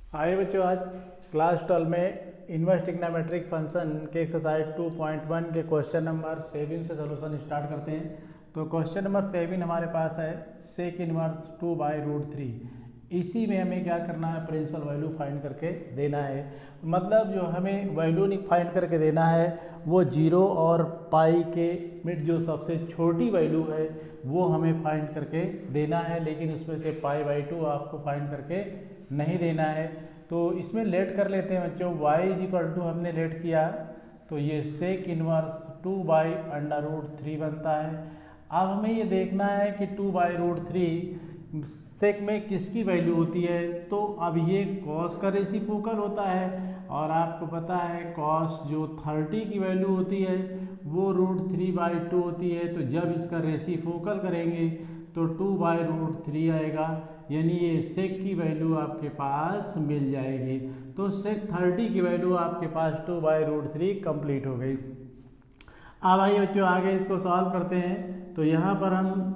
आइए बच्चों, आज क्लास 12 में इनवर्स ट्रिग्नोमेट्रिक फंक्शन के एक्सरसाइज 2.1 के क्वेश्चन नंबर 7 से सोल्यूशन स्टार्ट करते हैं। तो क्वेश्चन नंबर 7 हमारे पास है सेक इनवर्स 2/√3। इसी में हमें क्या करना है, प्रिंसिपल वैल्यू फाइंड करके देना है। मतलब जो हमें वैल्यू फाइंड करके देना है वो 0 और पाई के मिड जो सबसे छोटी वैल्यू है वो हमें फाइंड करके देना है, लेकिन उसमें से π/2 आपको फाइंड करके नहीं देना है। तो इसमें लेट कर लेते हैं बच्चों। y हमने लेट किया तो ये सेक इनवर्स 2/√3 बनता है। अब हमें ये देखना है कि 2/√3 सेक में किसकी वैल्यू होती है। तो अब ये कॉस का रेसिप्रोकल होता है और आपको पता है कॉस जो 30 की वैल्यू होती है वो √3/2 होती है। तो जब इसका रेसिप्रोकल करेंगे तो 2/√3 आएगा, यानी ये सेक की वैल्यू आपके पास मिल जाएगी। तो सेक 30 की वैल्यू आपके पास 2/√3 कंप्लीट हो गई। अब आइए बच्चों आगे इसको सॉल्व करते हैं। तो यहाँ पर हम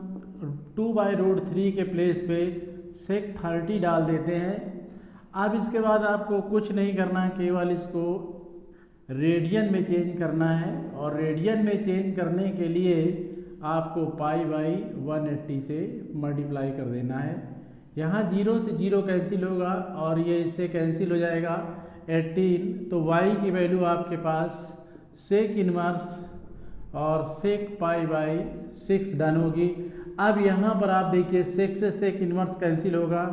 2/√3 के प्लेस पे सेक 30 डाल देते हैं। अब इसके बाद आपको कुछ नहीं करना है, केवल इसको रेडियन में चेंज करना है। और रेडियन में चेंज करने के लिए आपको π/180 से मल्टीप्लाई कर देना है। यहाँ 0 से 0 कैंसिल होगा और ये इससे कैंसिल हो जाएगा 18। तो y की वैल्यू आपके पास सेक इनवर्स और सेक π/6 डन होगी। अब यहाँ पर आप देखिए सेक से सेक इनवर्स कैंसिल होगा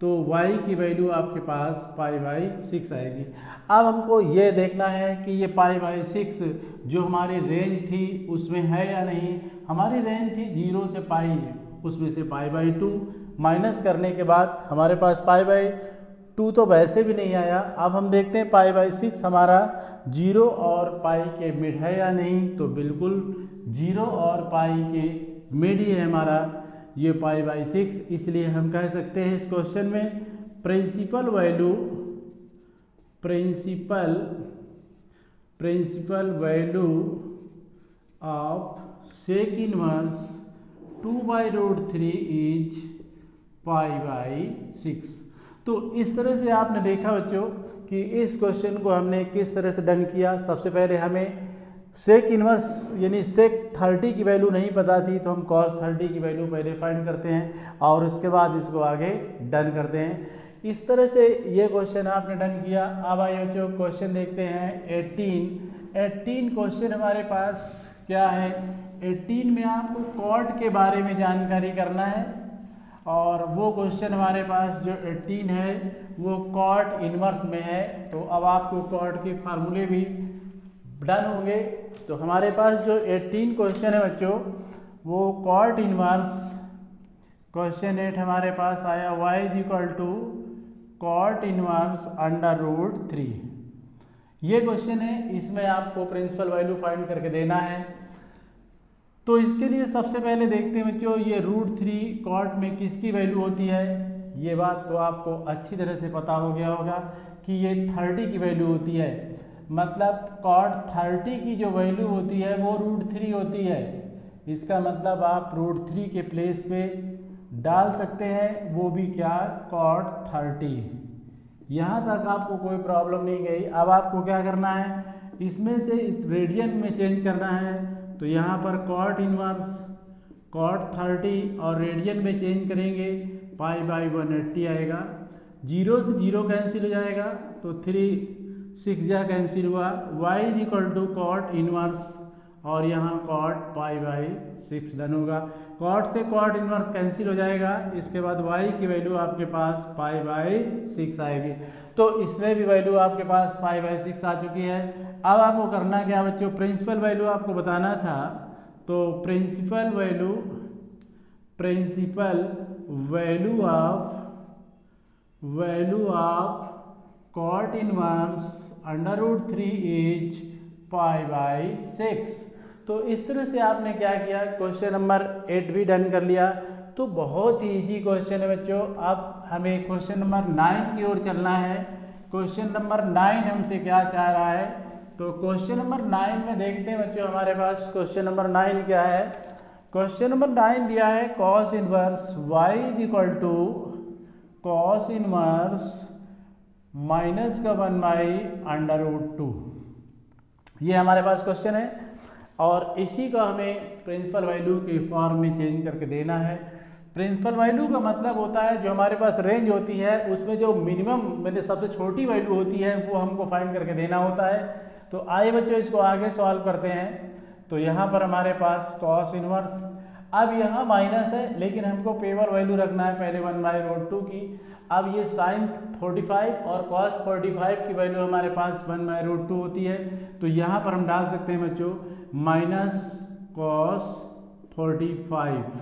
तो y की वैल्यू आपके पास π/6 आएगी। अब हमको ये देखना है कि ये π/6 जो हमारी रेंज थी उसमें है या नहीं। हमारी रेंज थी 0 से पाई, उसमें से π/2 माइनस करने के बाद हमारे पास π/2 तो वैसे भी नहीं आया। अब हम देखते हैं π/6 हमारा 0 और पाई के मिड है या नहीं। तो बिल्कुल 0 और पाई के मिड ही है हमारा ये π/6, इसलिए हम कह सकते हैं इस क्वेश्चन में principal value of sec inverse 2/√3 is π/6। तो इस तरह से आपने देखा बच्चों कि इस क्वेश्चन को हमने किस तरह से डन किया। सबसे पहले हमें सेक इनवर्स यानी सेक 30 की वैल्यू नहीं पता थी, तो हम कॉस 30 की वैल्यू पहले फाइंड करते हैं और उसके बाद इसको आगे डन करते हैं। इस तरह से ये क्वेश्चन आपने डन किया। अब आइए बच्चों क्वेश्चन देखते हैं 18 क्वेश्चन हमारे पास क्या है। 18 में आपको कॉट के बारे में जानकारी करना है और वो क्वेश्चन हमारे पास जो 18 है वो कॉट इनवर्स में है। तो अब आपको कॉट के फार्मूले भी डन होंगे। तो हमारे पास जो 18 क्वेश्चन है बच्चों वो कॉट इनवर्स क्वेश्चन 8 हमारे पास आया y कॉट इनवर्स √3। ये क्वेश्चन है, इसमें आपको प्रिंसिपल वैल्यू फाइंड करके देना है। तो इसके लिए सबसे पहले देखते हैं बच्चों ये √3 कॉट में किसकी वैल्यू होती है। ये बात तो आपको अच्छी तरह से पता हो गया होगा कि ये 30 की वैल्यू होती है। मतलब कॉट 30 की जो वैल्यू होती है वो √3 होती है। इसका मतलब आप √3 के प्लेस पे डाल सकते हैं, वो भी क्या, कॉट 30। यहाँ तक आपको कोई प्रॉब्लम नहीं गई। अब आपको क्या करना है, इसमें से इस रेडियन में चेंज करना है। तो यहाँ पर कॉट इनवर्स कॉट 30 और रेडियन में चेंज करेंगे π/180 आएगा। 0 से 0 कैंसिल हो जाएगा तो 3 6 कैंसिल हुआ। y कॉट इनवर्स और यहाँ कॉट π/6 डन होगा। कॉट से कॉट इनवर्स कैंसिल हो जाएगा, इसके बाद y की वैल्यू आपके पास π/6 आएगी। तो इसमें भी वैल्यू आपके पास π/6 आ चुकी है। अब आपको करना क्या बच्चों, प्रिंसिपल वैल्यू आपको बताना था। तो principal value of cot inverse √3 is π/6। तो इस तरह से आपने क्या किया, क्वेश्चन नंबर 8 भी डन कर लिया। तो बहुत ही ईजी क्वेश्चन है बच्चों। अब हमें क्वेश्चन नंबर 9 की ओर चलना है। क्वेश्चन नंबर 9 हमसे क्या चाह रहा है। तो क्वेश्चन नंबर 9 में देखते हैं बच्चों हमारे पास क्वेश्चन नंबर 9 क्या है। क्वेश्चन नंबर 9 दिया है cos inverse y cos inverse minus का 1/√2। ये हमारे पास क्वेश्चन है और इसी का हमें प्रिंसिपल वैल्यू के फॉर्म में चेंज करके देना है। प्रिंसिपल वैल्यू का मतलब होता है जो हमारे पास रेंज होती है उसमें जो मिनिमम मतलब सबसे छोटी वैल्यू होती है वो हमको फाइंड करके देना होता है। तो आइए बच्चों इसको आगे सॉल्व करते हैं। तो यहाँ पर हमारे पास कॉस इनवर्स, अब यहाँ माइनस है लेकिन हमको पेवर वैल्यू रखना है पहले 1/√2 की। अब ये साइन 45 और कॉस 45 की वैल्यू हमारे पास 1/√2 होती है। तो यहाँ पर हम डाल सकते हैं बच्चों माइनस कॉस 45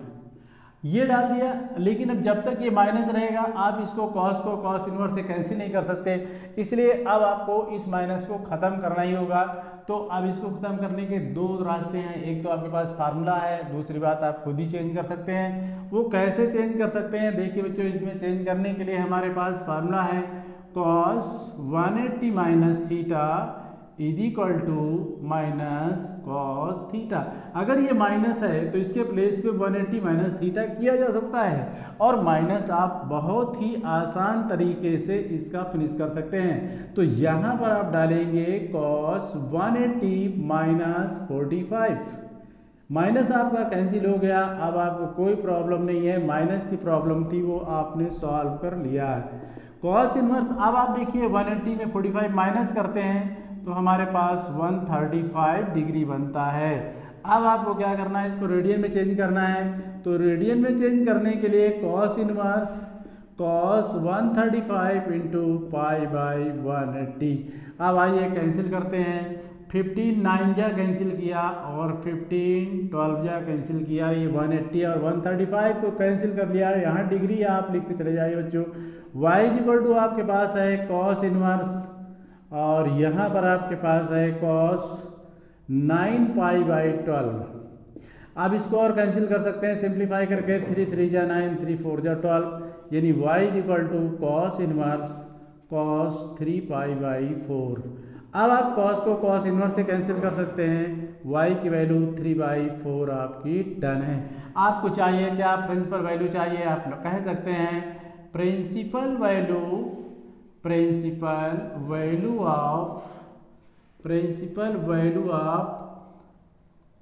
ये डाल दिया। लेकिन अब जब तक ये माइनस रहेगा आप इसको कॉस इनवर्स से कैंसिल नहीं कर सकते, इसलिए अब आपको इस माइनस को ख़त्म करना ही होगा। तो अब इसको ख़त्म करने के दो रास्ते हैं, एक तो आपके पास फार्मूला है, दूसरी बात आप खुद ही चेंज कर सकते हैं। वो कैसे चेंज कर सकते हैं देखिए बच्चों, इसमें चेंज करने के लिए हमारे पास फार्मूला है cos 180 minus theta is equal to minus cos theta. अगर ये माइनस है तो इसके प्लेस पे 180 माइनस थीटा किया जा सकता है और माइनस आप बहुत ही आसान तरीके से इसका फिनिश कर सकते हैं। तो यहाँ पर आप डालेंगे cos 180 माइनस 45, माइनस आपका कैंसिल हो गया। अब आपको कोई प्रॉब्लम नहीं है, माइनस की प्रॉब्लम थी वो आपने सॉल्व कर लिया है। कॉस इनवर्स अब आप देखिए 180 में 45 माइनस करते हैं तो हमारे पास 135 डिग्री बनता है। अब आपको क्या करना है, इसको रेडियन में चेंज करना है। तो रेडियन में चेंज करने के लिए कॉस इनवर्स cos 135 इंटू π/180। अब आइए कैंसिल करते हैं। 15 9 जा कैंसिल किया और 15 12 जा कैंसिल किया, ये 180 और 135 को कैंसिल कर लिया। यहाँ डिग्री आप लिखते चले जाइए बच्चों। y इक्वल टू आपके पास है कॉस इनवर्स और यहाँ पर आपके पास है cos 9π/12। आप इसको और कैंसिल कर सकते हैं सिंप्लीफाई करके, 3 3 जा 9 3 4 जा 12, यानी y equal to cos inverse cos 3π/4। अब आप cos को cos इनवर्स से कैंसिल कर सकते हैं, y की वैल्यू 3/4 आपकी डन है। आपको चाहिए क्या, प्रिंसिपल वैल्यू चाहिए, आप कह सकते हैं principal value of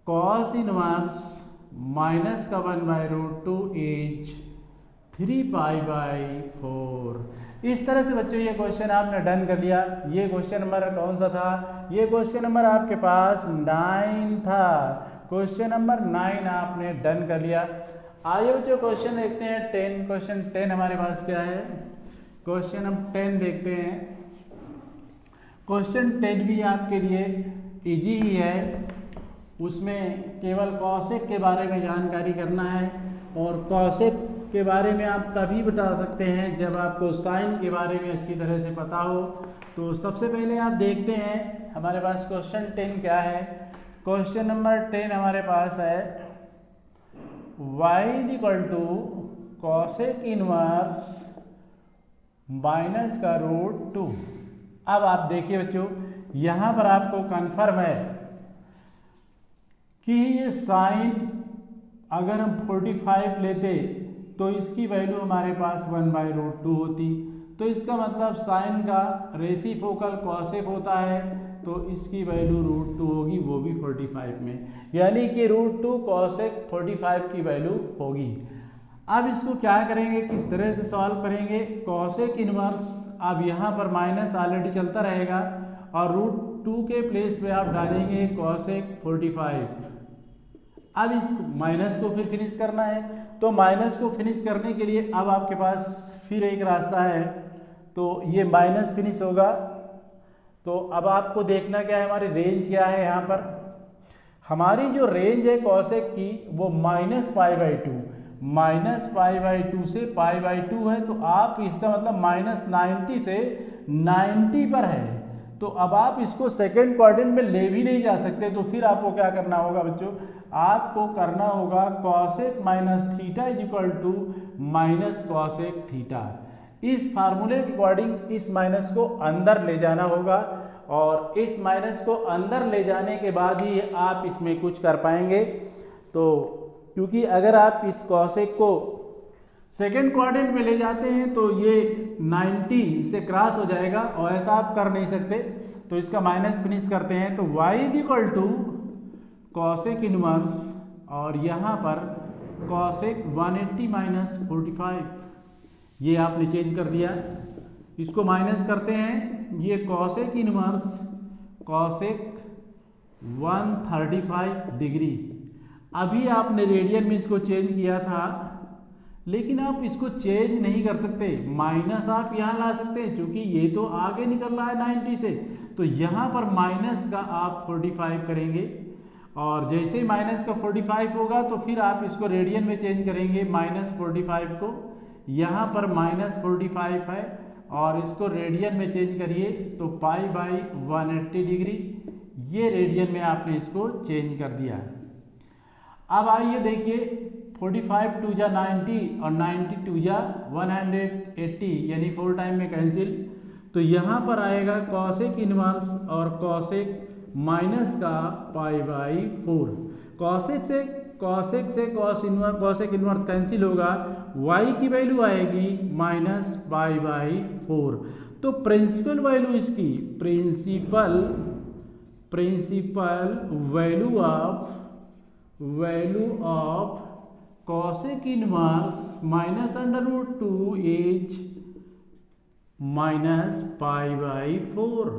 cos inverse minus का 1/√2 इज 3π/4। इस तरह से बच्चों ये क्वेश्चन आपने डन कर लिया। ये क्वेश्चन नंबर कौन सा था, ये क्वेश्चन नंबर आपके पास 9 था। क्वेश्चन नंबर 9 आपने डन कर लिया। आइए बच्चों क्वेश्चन देखते हैं 10। क्वेश्चन 10 हमारे पास क्या है, क्वेश्चन हम 10 देखते हैं। क्वेश्चन 10 भी आपके लिए इजी ही है, उसमें केवल कॉसेक के बारे में जानकारी करना है और कॉसेक के बारे में आप तभी बता सकते हैं जब आपको साइन के बारे में अच्छी तरह से पता हो। तो सबसे पहले आप देखते हैं हमारे पास क्वेश्चन 10 क्या है। क्वेश्चन नंबर 10 हमारे पास है y equal to cosec inverse minus का √2। अब आप देखिए बच्चों यहाँ पर आपको कन्फर्म है कि ये साइन अगर हम 45 लेते तो इसकी वैल्यू हमारे पास 1/√2 होती। तो इसका मतलब साइन का रेसिप्रोकल कॉसेक होता है तो इसकी वैल्यू √2 होगी, वो भी 45 में, यानी कि √2 कॉसेक 45 की वैल्यू होगी। अब इसको क्या करेंगे, किस तरह से सॉल्व करेंगे। कॉसेक इनवर्स अब यहाँ पर माइनस ऑलरेडी चलता रहेगा और √2 के प्लेस पे आप डालेंगे कॉसेक 45। अब इस माइनस को फिर फिनिश करना है, तो माइनस को फिनिश करने के लिए अब आपके पास फिर एक रास्ता है, तो ये माइनस फिनिश होगा। तो अब आपको देखना क्या है, हमारी रेंज क्या है। यहाँ पर हमारी जो रेंज है कॉसेक की वो -π/2 से π/2 है। तो आप इसका मतलब -90 से 90 पर है। तो अब आप इसको सेकेंड क्वाड्रेंट में ले भी नहीं जा सकते, तो फिर आपको क्या करना होगा बच्चों, आपको करना होगा cosec minus theta is equal to minus cosec theta. इस फार्मूले के अकॉर्डिंग इस माइनस को अंदर ले जाना होगा और इस माइनस को अंदर ले जाने के बाद ही आप इसमें कुछ कर पाएंगे। तो क्योंकि अगर आप इस कॉसेक को सेकेंड क्वाड्रेंट में ले जाते हैं तो ये 90 से क्रॉस हो जाएगा और ऐसा आप कर नहीं सकते, तो इसका माइनस फिनिश करते हैं। तो y is equal to cosec inverse और यहाँ पर कॉसेक 180 माइनस 45, ये आपने चेंज कर दिया। इसको माइनस करते हैं, ये कॉसेक इनवर्स कॉसेक 135 डिग्री। अभी आपने रेडियन में इसको चेंज किया था, लेकिन आप इसको चेंज नहीं कर सकते, माइनस आप यहाँ ला सकते हैं, क्योंकि ये तो आगे निकल रहा है 90 से, तो यहाँ पर माइनस का आप 45 करेंगे और जैसे ही माइनस का 45 होगा तो फिर आप इसको रेडियन में चेंज करेंगे -45 को। यहाँ पर -45 है और इसको रेडियन में चेंज करिए तो π/180 डिग्री, ये रेडियन में आपने इसको चेंज कर दिया। अब आइए देखिए 45 2 जा 90 और 90 2 जा 180, यानी 4 टाइम में कैंसिल, तो यहाँ पर आएगा कॉसेक इनवर्स और कॉसेक माइनस का π/4। कॉसेक से कॉसेक इनवर्स कैंसिल होगा, y की वैल्यू आएगी -π/4। तो प्रिंसिपल वैल्यू इसकी principal value of cosec inverse -√2h -π/4।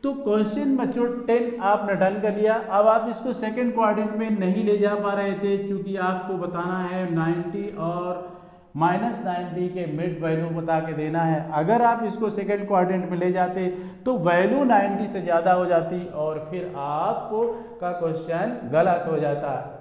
तो क्वेश्चन बच्चों 10 आपने डन कर लिया। अब आप इसको सेकंड क्वाड्रेंट में नहीं ले जा पा रहे थे, क्योंकि आपको बताना है 90 और -90 के मिड वैल्यू बता के देना है। अगर आप इसको सेकंड क्वाड्रेंट में ले जाते तो वैल्यू 90 से ज़्यादा हो जाती और फिर आपको का क्वेश्चन गलत हो जाता।